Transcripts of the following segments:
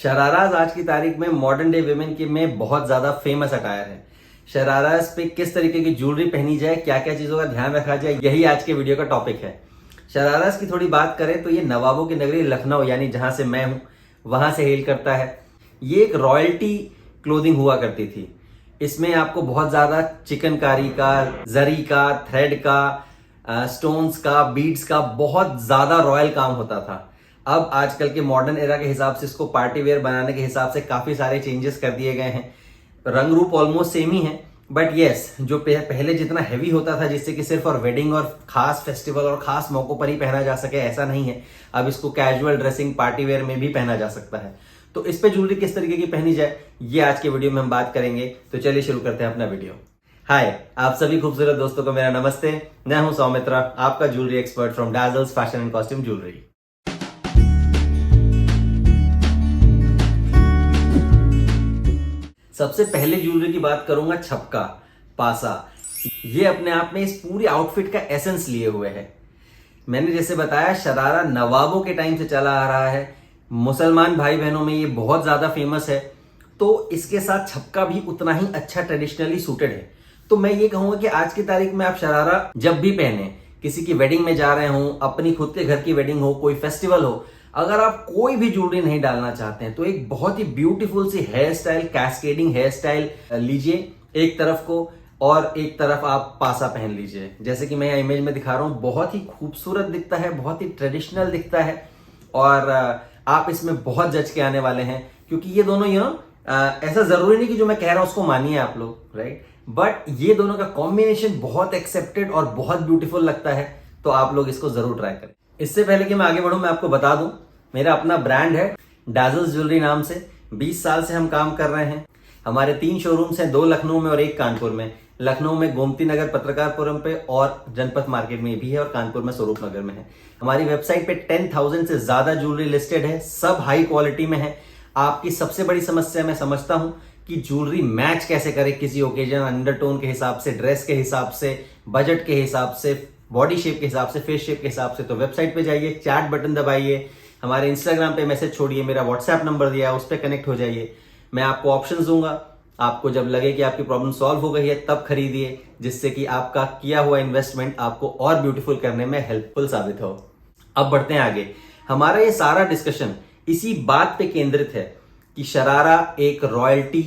शराराज आज की तारीख में मॉडर्न डे विमेन के में बहुत ज्यादा फेमस अटायर है। शराराज पे किस तरीके की ज्वेलरी पहनी जाए, क्या क्या चीजों का ध्यान रखा जाए, यही आज के वीडियो का टॉपिक है। शराराज की थोड़ी बात करें तो ये नवाबों की नगरी लखनऊ यानी जहां से मैं हूं वहां से हेल करता है। ये एक रॉयल्टी क्लोथिंग हुआ करती थी। इसमें आपको बहुत ज्यादा चिकनकारी का, जरी का, थ्रेड का, स्टोन्स का, बीड्स का बहुत ज्यादा रॉयल काम होता था। अब आजकल के मॉडर्न एरा के हिसाब से इसको पार्टी वेयर बनाने के हिसाब से काफी सारे चेंजेस कर दिए गए हैं। रंग रूप ऑलमोस्ट सेम ही है, बट यस जो पहले जितना हैवी होता था जिससे कि सिर्फ और वेडिंग और खास फेस्टिवल और खास मौकों पर ही पहना जा सके, ऐसा नहीं है। अब इसको कैजुअल ड्रेसिंग, पार्टी वेयर में भी पहना जा सकता है। तो इस पे ज्वेलरी किस तरीके की पहनी जाए ये आज के वीडियो में हम बात करेंगे। तो चलिए शुरू करते हैं अपना वीडियो। हाय, आप सभी खूबसूरत दोस्तों को मेरा नमस्ते। मैं हूं सौमित्रा, आपका jewellery expert from Dazzles fashion and costume jewellery. सबसे पहले ज्वेलरी की बात करूंगा छपका, पासा। ये अपने आप में इस पूरी आउटफिट का एसेंस लिए हुए है। मैंने जैसे बताया, शरारा नवाबों के टाइम से चला आ रहा है। मुसलमान भाई बहनों में ये बहुत ज्यादा फेमस है, तो इसके साथ छपका भी उतना ही अच्छा ट्रेडिशनली सूटेड है। तो मैं ये कहूंगा कि आज की तारीख में आप शरारा जब भी पहने, किसी की वेडिंग में जा रहे हो, अपनी खुद के घर की वेडिंग हो, कोई फेस्टिवल हो, अगर आप कोई भी ज्वेलरी नहीं डालना चाहते हैं तो एक बहुत ही ब्यूटीफुल सी hair style, cascading hair style लीजिए एक तरफ को, और एक तरफ आप पासा पहन लीजिए। जैसे कि मैं यहाँ इमेज में दिखा रहा हूँ, बहुत ही खूबसूरत दिखता है, बहुत ही ट्रेडिशनल दिखता है, और आप इसमें बहुत जज के आने वाले हैं। क्योंकि ये दोनों ऐसा जरूरी नहीं कि जो मैं कह रहा हूं उसको मानिए आप लोग, राइट, बट ये दोनों का कॉम्बिनेशन बहुत एक्सेप्टेड और बहुत ब्यूटीफुल लगता है। तो आप लोग इसको जरूर ट्राई करें। इससे पहले कि मैं आगे बढ़ूं, मैं आपको बता दूं, मेरा अपना ब्रांड है डाजल्स ज्वेलरी नाम से। 20 साल से हम काम कर रहे हैं। हमारे 3 शोरूम्स हैं, 2 लखनऊ में और 1 कानपुर में। लखनऊ में गोमती नगर पत्रकारपुरम पे और जनपथ मार्केट में भी है, और कानपुर में स्वरूप नगर में है। हमारी वेबसाइट पे 10,000 से ज्यादा ज्वेलरी लिस्टेड है, सब हाई क्वालिटी में है। आपकी सबसे बड़ी समस्या मैं समझता हूं कि ज्वेलरी मैच कैसे करे किसी ओकेजन, अंडरटोन के हिसाब से, ड्रेस के हिसाब से, बजट के हिसाब से, बॉडी शेप के हिसाब से, फेस शेप के हिसाब से। तो वेबसाइट पे जाइए, चैट बटन दबाइए, हमारे इंस्टाग्राम पे मैसेज छोड़िए, मेरा व्हाट्सएप नंबर दिया है उस पर कनेक्ट हो जाइए। मैं आपको ऑप्शंस दूंगा, आपको जब लगे कि आपकी प्रॉब्लम सॉल्व हो गई है तब खरीदिए, जिससे कि आपका किया हुआ इन्वेस्टमेंट आपको और ब्यूटीफुल करने में हेल्पफुल साबित हो। अब बढ़ते हैं आगे। हमारा ये सारा डिस्कशन इसी बात पे केंद्रित है कि शरारा एक रॉयल्टी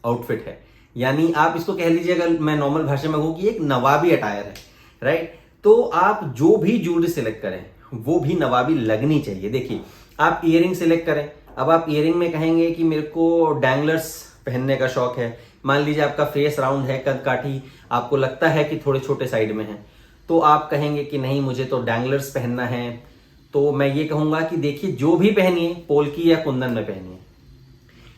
आउटफिट है, यानी आप इसको कह लीजिए, अगर मैं नॉर्मल भाषा में कहूं, कि एक नवाबी अटायर है, राइट। तो आप जो भी ज्वेलरी सिलेक्ट करें वो भी नवाबी लगनी चाहिए। देखिए, आप इयरिंग सिलेक्ट करें। अब आप इयरिंग में कहेंगे कि मेरे को डैंगलर्स पहनने का शौक है। मान लीजिए आपका फेस राउंड है, कद काठी आपको लगता है कि थोड़े छोटे साइड में है, तो आप कहेंगे कि नहीं मुझे तो डैंगलर्स पहनना है। तो मैं ये कहूंगा कि देखिए, जो भी पहनिए, पोल्की या कुंदन में पहनिए,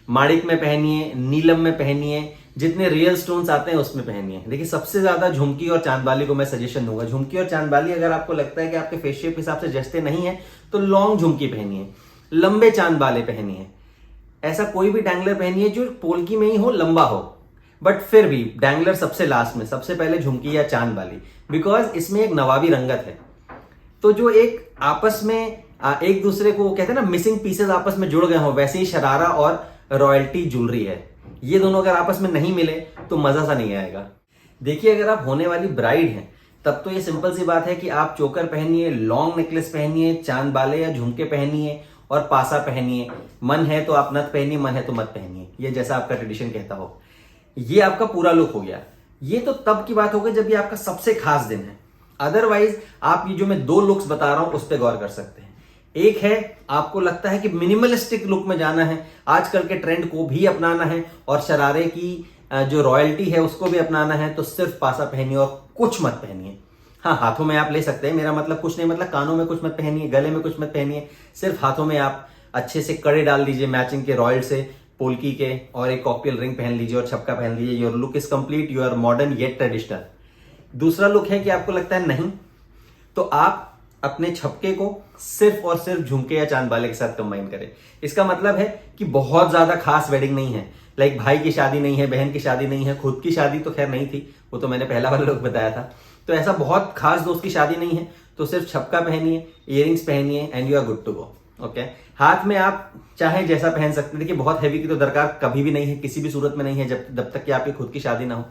माणिक में पहनिए, नीलम में पहनिए, जितने रियल स्टोन्स आते हैं उसमें पहनिए। देखिए, सबसे ज्यादा झुमकी और चांदबाली को मैं सजेशन दूंगा। झुमकी और चांदबाली अगर आपको लगता है कि आपके फेस शेप के हिसाब से जचते नहीं है तो लॉन्ग झुमकी पहनिए, लंबे चांदबाले पहनिए। ऐसा कोई भी डैंगलर पहनिए जो पोल्की में ही हो, लंबा हो, बट फिर भी डैंगलर सबसे लास्ट में, सबसे पहले झुमकी या चांदबाली, बिकॉज इसमें एक नवाबी रंगत है। तो जो एक आपस में एक दूसरे को कहते हैं ना, मिसिंग पीसेस आपस में जुड़ गए हो, वैसे ही शरारा और रॉयल्टी ज्वेलरी है। ये दोनों अगर आपस में नहीं मिले तो मजा सा नहीं आएगा। देखिए, अगर आप होने वाली ब्राइड हैं तब तो ये सिंपल सी बात है कि आप चोकर पहनिए, लॉन्ग नेकलेस पहनिए, चांदबाले या झुमके पहनिए और पासा पहनिए। मन है तो आप नथ पहनिए, मन है तो मत पहनिए, ये जैसा आपका ट्रेडिशन कहता हो। ये आपका पूरा लुक हो गया। ये तो तब की बात हो गई जब ये आपका सबसे खास दिन है। अदरवाइज आप ये जो मैं 2 लुक्स बता रहा हूं उस पर गौर कर सकते हैं। एक है, आपको लगता है कि मिनिमलिस्टिक लुक में जाना है, आजकल के ट्रेंड को भी अपनाना है और शरारे की जो रॉयल्टी है उसको भी अपनाना है, तो सिर्फ पासा पहनिए और कुछ मत पहनिए। हाँ, हाथों में आप ले सकते हैं, मेरा मतलब कुछ नहीं, मतलब कानों में कुछ मत पहनिए, गले में कुछ मत पहनिए, सिर्फ हाथों में आप अच्छे से कड़े डाल दीजिए मैचिंग के, रॉयल से, पोल्की के, और एक कॉकटेल रिंग पहन लीजिए और छपका पहन लीजिए। Your look is complete, you are modern yet traditional. दूसरा लुक है कि आपको लगता है नहीं, तो आप अपने छपके को सिर्फ और सिर्फ झुमके या चांदबाले के साथ कंबाइन करें। इसका मतलब है कि बहुत ज्यादा खास वेडिंग नहीं है, लाइक भाई की शादी नहीं है, बहन की शादी नहीं है, खुद की शादी तो खैर नहीं थी, वो तो मैंने पहला वाला लुक बताया था। तो ऐसा बहुत खास दोस्त की शादी नहीं है, तो सिर्फ छपका पहनिए, इयरिंग्स पहनिए, and you are good to go. Okay हाथ में आप चाहे जैसा पहन सकते हैं। देखिए बहुत हैवी की तो दरकार कभी भी नहीं है, किसी भी सूरत में नहीं है, जब तक कि आपकी खुद की शादी ना हो।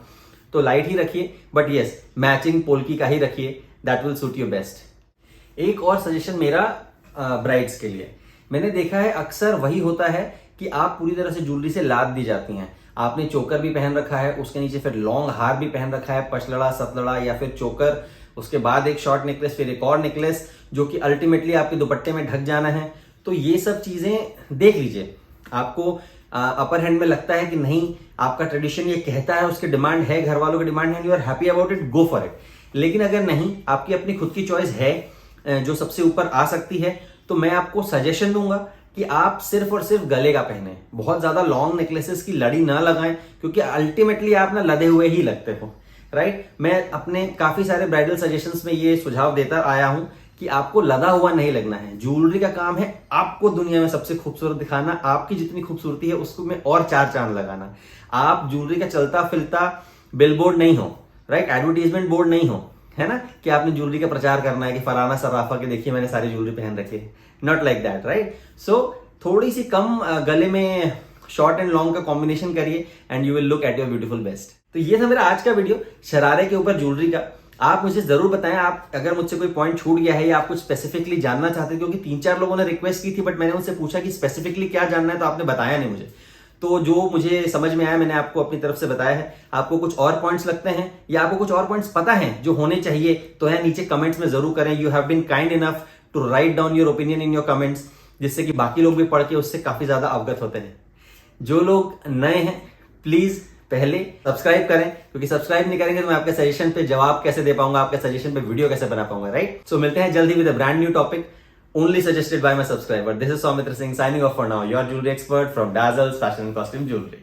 तो लाइट ही रखिए, बट यस मैचिंग पोल्की का ही रखिए, that will suit you best. एक और सजेशन मेरा ब्राइड्स के लिए, मैंने देखा है अक्सर वही होता है कि आप पूरी तरह से ज्वेलरी से लाद दी जाती हैं। आपने चोकर भी पहन रखा है, उसके नीचे फिर लॉन्ग हार भी पहन रखा है, पचलड़ा सतलड़ा या फिर चोकर, उसके बाद एक शॉर्ट नेकलेस, फिर एक और नेकलेस जो कि अल्टीमेटली आपके दुपट्टे में ढक जाना है। तो ये सब चीजें देख लीजिए। आपको अपर हैंड में लगता है कि नहीं आपका ट्रेडिशन ये कहता है, उसकी डिमांड है, घर वालों की डिमांड है, you are happy about it, go for it. लेकिन अगर नहीं, आपकी अपनी खुद की चॉइस है जो सबसे ऊपर आ सकती है, तो मैं आपको सजेशन दूंगा कि आप सिर्फ और सिर्फ गले का पहने, बहुत ज्यादा लॉन्ग नेकलेसेस की लड़ी ना लगाएं, क्योंकि अल्टीमेटली आप ना लदे हुए ही लगते हो, राइट। मैं अपने काफी सारे ब्राइडल सजेशंस में ये सुझाव देता आया हूं कि आपको लदा हुआ नहीं लगना है। ज्वेलरी का काम है आपको दुनिया में सबसे खूबसूरत दिखाना, आपकी जितनी खूबसूरती है उसको में और चार चांद लगाना। आप ज्वेलरी का चलता फिरता बिलबोर्ड नहीं हो, राइट, एडवर्टीजमेंट बोर्ड नहीं हो, है ना, कि आपने ज्वेलरी का प्रचार करना है कि फलाना सर्राफा के देखिए मैंने सारी ज्वेलरी पहन रखी है, नॉट लाइक दैट, राइट। सो थोड़ी सी कम गले में शॉर्ट एंड लॉन्ग का कॉम्बिनेशन करिए and you will look at your beautiful best. तो ये था मेरा आज का वीडियो शरारे के ऊपर ज्वेलरी का। आप मुझे जरूर बताएं आप अगर मुझसे कोई पॉइंट छूट गया है या आप कुछ स्पेसिफिकली जानना चाहते हैं, क्योंकि 3-4 लोगों ने रिक्वेस्ट की थी, बट मैंने उनसे पूछा कि स्पेसिफिकली क्या जानना है तो आपने बताया नहीं मुझे। तो जो मुझे समझ में आया मैंने आपको अपनी तरफ से बताया है। आपको कुछ और पॉइंट्स लगते हैं या आपको कुछ और पॉइंट्स पता है जो होने चाहिए, तो है नीचे कमेंट्स में जरूर करें। You have been kind enough to write down your opinion in your comments, जिससे कि बाकी लोग भी पढ़ के उससे काफी ज्यादा अवगत होते हैं। जो लोग नए हैं प्लीज पहले सब्सक्राइब करें, क्योंकि सब्सक्राइब नहीं करेंगे तो मैं आपके सजेशन पे जवाब कैसे दे पाऊंगा, आपके सजेशन पे वीडियो कैसे बना पाऊंगा, राइट। सो मिलते हैं जल्दी with a brand new topic only suggested by my subscriber. This is Soumitra Singh signing off for now, your jewelry expert from Dazzle's Fashion and Costume Jewelry.